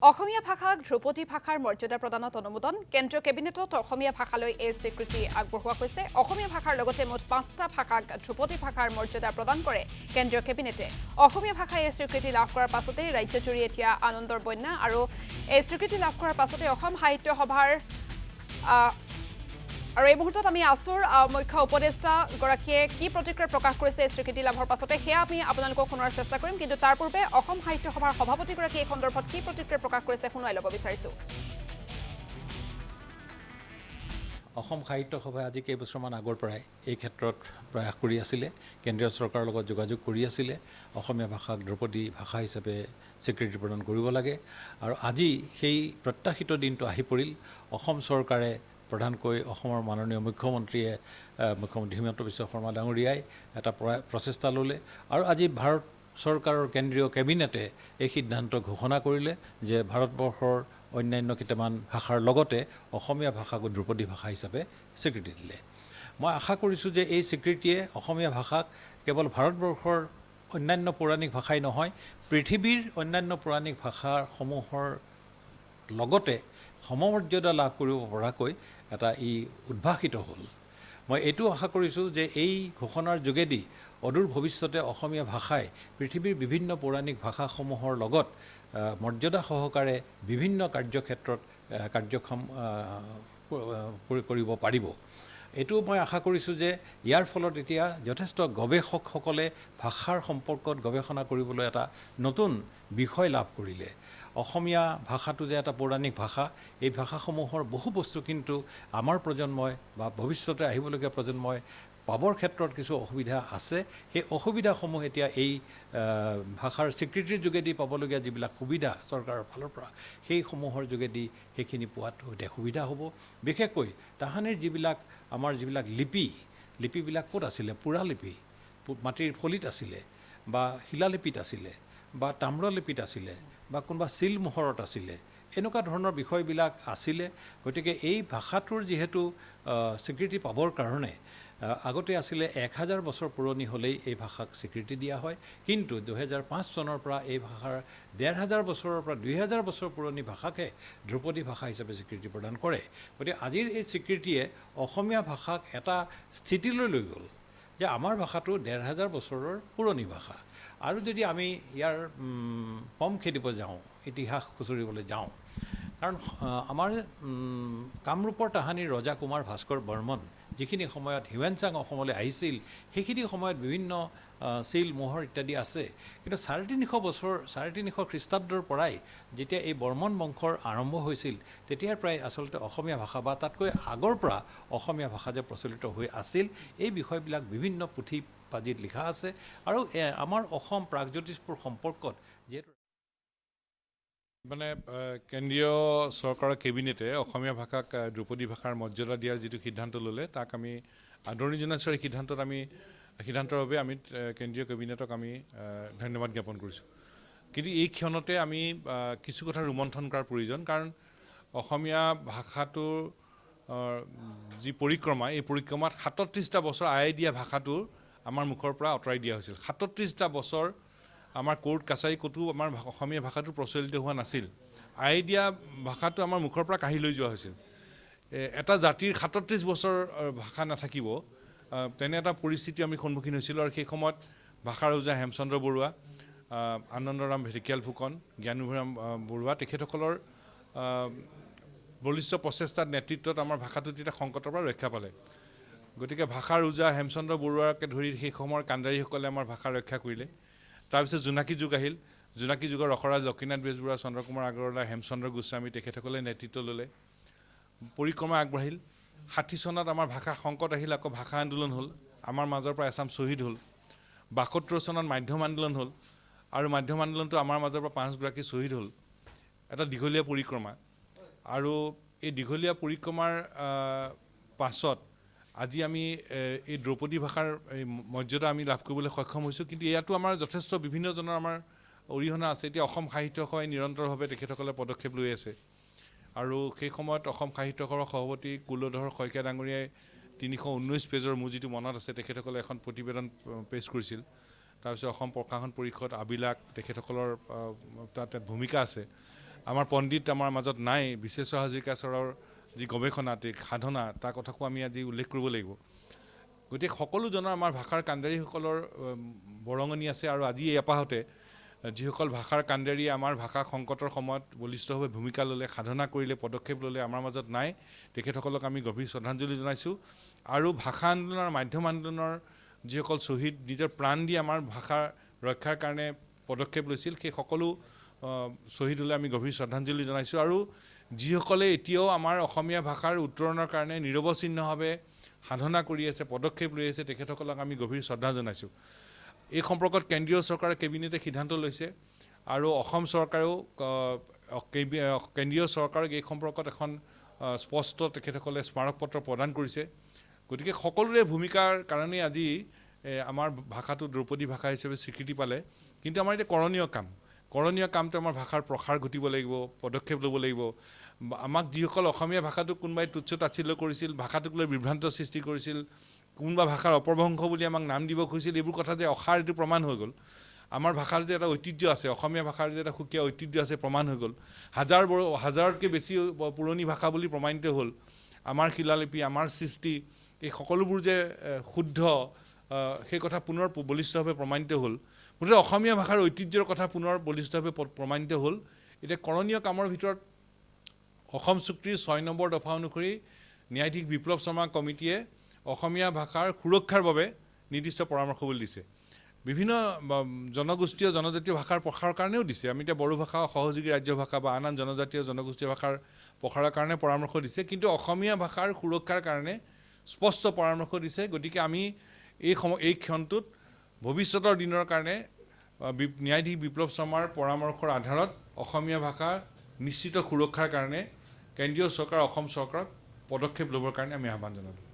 অসমীয়া ভাষাক ধ্ৰুপদী ভাষাৰ মৰ্যাদা প্ৰদানত অনুমোদন কেন্দ্ৰীয় কেবিনেটত অসমীয়া ভাষালৈ এই স্বীকৃতি আগবঢ়োৱা হৈছে অসমীয়া ভাষাৰ লগতে মুঠ ৫টা ভাষাক ধ্ৰুপদী ভাষাৰ মৰ্যাদা প্ৰদান কৰে কেন্দ্ৰীয় কেবিনেটে অসমীয়া ভাষাই এই স্বীকৃতি লাভ কৰাৰ পাছতে ৰাজ্যজুৰি এতিয়া আনন্দৰ বন্যা আৰু এই স্বীকৃতি লাভ কৰাৰ পাছতে অসম সাহিত্য সভাৰ আৰু এই মুহূৰ্তত আমি আছুৰ মুখ্য উপদেষ্টা গৰাকীয়ে কি প্ৰতিক্ৰিয়া প্ৰকাশ কৰিছে এই স্বীকৃতি লাভৰ পাছতে সেয়া আমি আপোনালোকক শুনোৱাৰ চেষ্টা কৰিম কিন্তু তাৰ পূৰ্বে অসম সাহিত্য সভাৰ সভাপতিগৰাকীয়ে এই সন্দৰ্ভত কি প্ৰতিক্ৰিয়া প্ৰকাশ কৰিছে শুনাই ল'ব বিচাৰিছোঁ অসম সাহিত্য সভাই আজি কেইবছৰমান আগৰ পৰাই এই ক্ষেত্ৰত প্ৰয়াস কৰি আছিলে কেন্দ্ৰীয় চৰকাৰৰ লগত যোগাযোগ কৰি আছিলে অসমীয়া ভাষাক ধ্ৰুপদী ভাষা হিচাপে স্বীকৃতি প্ৰদান কৰিব লাগে আৰু আজি সেই প্ৰত্যাশিত দিনটো আহি পৰিল অসম চৰকাৰে প্ৰধানকৈ অসমৰ মাননীয় মুখ্যমন্ত্ৰী হিমন্ত বিশ্ব শৰ্মা ডাঙৰীয়াই এটা প্ৰচেষ্টা ল'লে আৰু আজি ভাৰত চৰকাৰৰ কেন্দ্ৰীয় কেবিনেটে এই সিদ্ধান্ত ঘোষণা কৰিলে যে ভাৰতবৰ্ষৰ অন্যান্য কেইটামান ভাষাৰ লগতে অসমীয়া ভাষাকো ধ্ৰুপদী ভাষা হিচাপে স্বীকৃতি দিলে মই আশা কৰিছোঁ যে এই স্বীকৃতিয়ে অসমীয়া ভাষাক কেৱল ভাৰতবৰ্ষৰ অন্যান্য পৌৰাণিক ভাষাই নহয় পৃথিৱীৰ অন্যান্য পৌৰাণিক ভাষাসমূহৰ লগতে সমমৰ্যাদা লাভ কৰিব পৰাকৈ এটা উদ্ভাসিত হ'ল মই এইটো আশা কৰিছোঁ যে এই ঘোষণাৰ যোগেদি অদূৰ ভৱিষ্যতে অসমীয়া ভাষাই পৃথিৱীৰ বিভিন্ন পৌৰাণিক ভাষাসমূহৰ লগত মৰ্যাদা সহকাৰে বিভিন্ন কাৰ্যক্ষেত্ৰত কাৰ্যক্ষম কৰিব পাৰিব এইটো মই আশা কৰিছোঁ যে ইয়াৰ ফলত এতিয়া যথেষ্ট গৱেষকসকলে ভাষাৰ সম্পৰ্কত গৱেষণা কৰিবলৈ এটা নতুন বিষয় লাভ কৰিলে অসমীয়া ভাষাটো যে এটা পৌৰাণিক ভাষা এই ভাষাসমূহৰ বহু বস্তু কিন্তু আমাৰ প্ৰজন্মই বা ভৱিষ্যতে আহিবলগীয়া প্ৰজন্মই পাবৰ ক্ষেত্ৰত কিছু অসুবিধা আছে সেই অসুবিধাসমূহ এতিয়া এই ভাষাৰ স্বীকৃতিৰ যোগেদি পাবলগীয়া যিবিলাক সুবিধা চৰকাৰৰ ফালৰ পৰা সেইসমূহৰ যোগেদি সেইখিনি পোৱাত এতিয়া সুবিধা হ'ব বিশেষকৈ তাহানিৰ আমাৰ যিবিলাক লিপিবিলাক ক'ত আছিলে পুৰালিপি মাটিৰ ফলিত আছিলে বা শিলালিপিত আছিলে বা তাম্ৰলিপিত আছিলে বা কোনোবা চিলমোহৰত আছিলে এনেকুৱা ধৰণৰ বিষয়বিলাক আছিলে গতিকে এই ভাষাটোৰ যিহেতু স্বীকৃতি পাবৰ কাৰণে আগতে আছিলে 1000 বছৰ পুৰণি হ'লেই এই ভাষাক স্বীকৃতি দিয়া হয় কিন্তু 2005 চনৰ পৰা এই ভাষাৰ 1500 বছৰৰ পৰা 2000 বছৰ পুৰণি ভাষাকে ধ্ৰুপদী ভাষা হিচাপে স্বীকৃতি প্ৰদান কৰে গতিকে আজিৰ এই স্বীকৃতিয়ে অসমীয়া ভাষাক এটা স্থিতিলৈ লৈ গ'ল যে আমাৰ ভাষাটো 1500 বছৰৰ পুৰণি ভাষা আৰু যদি আমি ইয়াৰ কম খেদিব যাওঁ ইতিহাস খুচৰিবলৈ যাওঁ কাৰণ আমাৰ কামৰূপৰ তাহানিৰ ৰজা কুমাৰ ভাস্কৰ বৰ্মন যিখিনি সময়ত হিউৱেনচাং অসমলৈ আহিছিল সেইখিনি সময়ত বিভিন্ন চিল মোহৰ ইত্যাদি আছে কিন্তু 350 খ্ৰীষ্টাব্দৰ পৰাই যেতিয়া এই বৰ্মন বংশৰ আৰম্ভ হৈছিল তেতিয়াৰ পৰাই আচলতে অসমীয়া ভাষা বা তাতকৈ আগৰ পৰা অসমীয়া ভাষা যে প্ৰচলিত হৈ আছিল এই বিষয়বিলাক বিভিন্ন পুথি পাজিত লিখা আছে আৰু আমাৰ অসম প্ৰাগজ্যোতিষপুৰ সম্পৰ্কত যিহেতু মানে কেন্দ্ৰীয় চৰকাৰৰ কেবিনেটে অসমীয়া ভাষাক ধ্ৰুপদী ভাষাৰ মৰ্যাদা দিয়াৰ যিটো সিদ্ধান্ত ল'লে তাক আমি আদৰণি জনাইছোঁ এই সিদ্ধান্তৰ বাবে আমি কেন্দ্ৰীয় কেবিনেটক আমি ধন্যবাদ জ্ঞাপন কৰিছোঁ কিন্তু এই ক্ষণতে আমি কিছু কথা ৰোমন্থন কৰাৰ প্ৰয়োজন কাৰণ অসমীয়া ভাষাটোৰ যি পৰিক্ৰমা এই পৰিক্ৰমাত 37টা বছৰ আই দিয়া ভাষাটো আমাৰ মুখৰ পৰা আঁতৰাই দিয়া হৈছিল 37টা বছৰ আমাৰ কোৰ্ট কাছাৰী ক'তো আমাৰ অসমীয়া ভাষাটো প্ৰচলিত হোৱা নাছিল আই দিয়া ভাষাটো আমাৰ মুখৰ পৰা কাঢ়ি লৈ যোৱা হৈছিল এটা জাতিৰ 37 বছৰ ভাষা নাথাকিব তেনে এটা পৰিস্থিতি আমি সন্মুখীন হৈছিলোঁ আৰু সেই সময়ত ভাষাৰ ওজা হেমচন্দ্ৰ বৰুৱা আনন্দৰাম ঢেকীয়াল ফুকন জ্ঞানোভিৰাম বৰুৱা তেখেতসকলৰ বলিষ্ঠ প্ৰচেষ্টাৰ নেতৃত্বত আমাৰ ভাষাটো তেতিয়া সংকটৰ পৰা ৰক্ষা পালে গতিকে ভাষাৰ ওজা হেমচন্দ্ৰ বৰুৱাকে ধৰি সেই সময়ৰ কাণ্ডাৰীসকলে আমাৰ ভাষা ৰক্ষা কৰিলে তাৰপিছত জোনাকী যুগ আহিল জোনাকী যুগৰ ৰসৰাজ লক্ষ্মীনাথ বেজবৰুৱা চন্দ্ৰকুমাৰ আগৰৱালা হেমচন্দ্ৰ গোস্বামী তেখেতসকলে নেতৃত্ব ল'লে পৰিক্ৰমা আগবাঢ়িল 60 চনত আমাৰ ভাষা সংকট আহিল আকৌ ভাষা আন্দোলন হ'ল আমাৰ মাজৰ পৰা এচাম শ্বহীদ হ'ল 72 চনত মাধ্যম আন্দোলন হ'ল আৰু মাধ্যম আন্দোলনটো আমাৰ মাজৰ পৰা 5 গৰাকী শ্বহীদ হ'ল এটা দীঘলীয়া পৰিক্ৰমা আৰু এই দীঘলীয়া পৰিক্ৰমাৰ পাছত আজি আমি এই ধ্ৰুপদী ভাষাৰ মৰ্যাদা আমি লাভ কৰিবলৈ সক্ষম হৈছোঁ কিন্তু ইয়াতো আমাৰ যথেষ্ট বিভিন্নজনৰ আমাৰ অৰিহণা আছে এতিয়া অসম সাহিত্য সভাই নিৰন্তৰভাৱে তেখেতসকলে পদক্ষেপ লৈ আছে আৰু সেই সময়ত অসম সাহিত্য সভাৰ সভাপতি কুলধৰ শইকীয়া ডাঙৰীয়াই 319 পেজৰ মোৰ যিটো মনত আছে তেখেতসকলে এখন প্ৰতিবেদন পেছ কৰিছিল তাৰপিছত অসম প্ৰকাশন পৰিষদ আবিলাক তেখেতসকলৰ তাত ভূমিকা আছে আমাৰ পণ্ডিত আমাৰ মাজত নাই বিশ্বেশ্বৰ হাজৰিকা ছাৰৰ যি গৱেষণা সাধনা তাৰ কথাকো আমি আজি উল্লেখ কৰিব লাগিব গতিকে সকলোজনৰ আমাৰ ভাষাৰ কাণ্ডাৰীসকলৰ বৰঙণি আছে আৰু আজি এই এপাহতে যিসকল ভাষাৰ কাণ্ডাৰীয়ে আমাৰ ভাষা সংকটৰ সময়ত বলিষ্ঠভাৱে ভূমিকা ল'লে সাধনা কৰিলে পদক্ষেপ ল'লে আমাৰ মাজত নাই তেখেতসকলক আমি গভীৰ শ্ৰদ্ধাঞ্জলি জনাইছোঁ আৰু ভাষা আন্দোলনৰ মাধ্যম আন্দোলনৰ যিসকল শ্বহীদ নিজৰ প্ৰাণ দি আমাৰ ভাষা ৰক্ষাৰ কাৰণে পদক্ষেপ লৈছিল সেই সকলো শ্বহীদলৈ আমি গভীৰ শ্ৰদ্ধাঞ্জলি জনাইছোঁ আৰু যিসকলে এতিয়াও আমাৰ অসমীয়া ভাষাৰ উত্তৰণৰ কাৰণে নিৰৱচ্ছিন্নভাৱে সাধনা কৰি আছে পদক্ষেপ লৈ আছে তেখেতসকলক আমি গভীৰ শ্ৰদ্ধা জনাইছোঁ এই সম্পৰ্কত কেন্দ্ৰীয় চৰকাৰে কেবিনেটে সিদ্ধান্ত লৈছে আৰু অসম চৰকাৰেও কেন্দ্ৰীয় চৰকাৰক এই সম্পৰ্কত এখন স্পষ্ট তেখেতসকলে স্মাৰকপত্ৰ প্ৰদান কৰিছে গতিকে সকলোৰে ভূমিকাৰ কাৰণেই আজি আমাৰ ভাষাটো দ্ৰৌপদী ভাষা হিচাপে স্বীকৃতি পালে কিন্তু আমাৰ এতিয়া কৰণীয় কামটো আমাৰ ভাষাৰ প্ৰসাৰ ঘটিব লাগিব পদক্ষেপ ল'ব লাগিব আমাক যিসকল অসমীয়া ভাষাটোক কোনোবাই তুচ্ছ তাচ্ছিল্য কৰিছিল ভাষাটোক লৈ বিভ্ৰান্ত সৃষ্টি কৰিছিল কোনোবা ভাষাৰ অপভ্ৰংশ বুলি আমাক নাম দিব খুজিছিল এইবোৰ কথা যে অসাৰ এইটো প্ৰমাণ হৈ গ'ল আমাৰ ভাষাৰ যে এটা ঐতিহ্য আছে অসমীয়া ভাষাৰ যে এটা সুকীয়া ঐতিহ্য আছে প্ৰমাণ হৈ গ'ল হাজাৰতকৈ বেছি পুৰণি ভাষা বুলি প্ৰমাণিত হ'ল আমাৰ শিলালিপি আমাৰ সৃষ্টি এই সকলোবোৰ যে শুদ্ধ সেই কথা পুনৰ বলিষ্ঠভাৱে প্ৰমাণিত হ'ল মুঠতে অসমীয়া ভাষাৰ ঐতিহ্যৰ কথা পুনৰ বলিষ্ঠভাৱে প্ৰমাণিত হ'ল এতিয়া কৰণীয় কামৰ ভিতৰত অসম চুক্তিৰ 6 নম্বৰ দফা অনুসৰি ন্যায়াধীশ বিপ্লৱ শৰ্মা কমিটিয়ে অসমীয়া ভাষাৰ সুৰক্ষাৰ বাবে নিৰ্দিষ্ট পৰামৰ্শৱলী দিছে বিভিন্ন জনগোষ্ঠীয় জনজাতীয় ভাষাৰ প্ৰসাৰৰ কাৰণেও দিছে আমি এতিয়া বড়ো ভাষা সহযোগী ৰাজ্য ভাষা বা আন জনজাতীয় জনগোষ্ঠীয় ভাষাৰ প্ৰসাৰৰ কাৰণে পৰামৰ্শ দিছে কিন্তু অসমীয়া ভাষাৰ সুৰক্ষাৰ কাৰণে স্পষ্ট পৰামৰ্শ দিছে গতিকে আমি এই ক্ষণটোত ভৱিষ্যতৰ দিনৰ কাৰণে ন্যায়াধীশ বিপ্লৱ শৰ্মাৰ পৰামৰ্শৰ আধাৰত অসমীয়া ভাষা নিশ্চিত সুৰক্ষাৰ কাৰণে কেন্দ্ৰীয় চৰকাৰ অসম চৰকাৰক পদক্ষেপ ল'বৰ কাৰণে আমি আহ্বান জনালোঁ